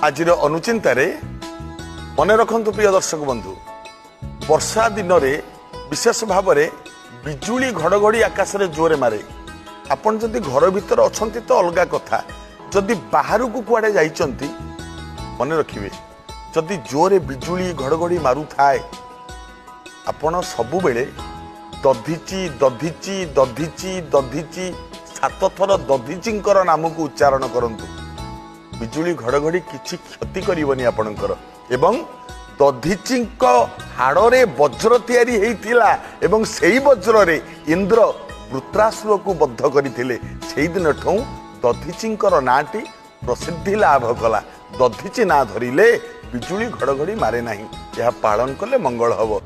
आज अनुचिंतार मन रखु प्रिय दर्शक बंधु वर्षा दिन में विशेष भाव में बिजुली घड़घड़ी आकाश में जोरे मारे आपन जदि घर भीतर अच्छा तो अलग कथा जदि बाहर को कुआडे जाइचंती मन रखिए जदि जोरे बिजुली घड़घड़ी मारू थाए आपण सबु बेले दधिची दधिची दधिची दधिची 7 थर दधिचींकर नाम को उच्चारण करंतु बिजुली घड़घड़ी किछि क्षति करिवनी आपणकर एवं दधिचींक हाड़े वज्र तैयारी हेइतिला एवं सेई वज्र रे इंद्र वृत्रासुर को बद्ध करथिले सेई दिन ठौ दधिचींकर नाटी प्रसिद्धि लाभ कला दधिची ना धरिले बिजुली घड़घड़ी मारे नाही यह पालन कले मंगल हबो।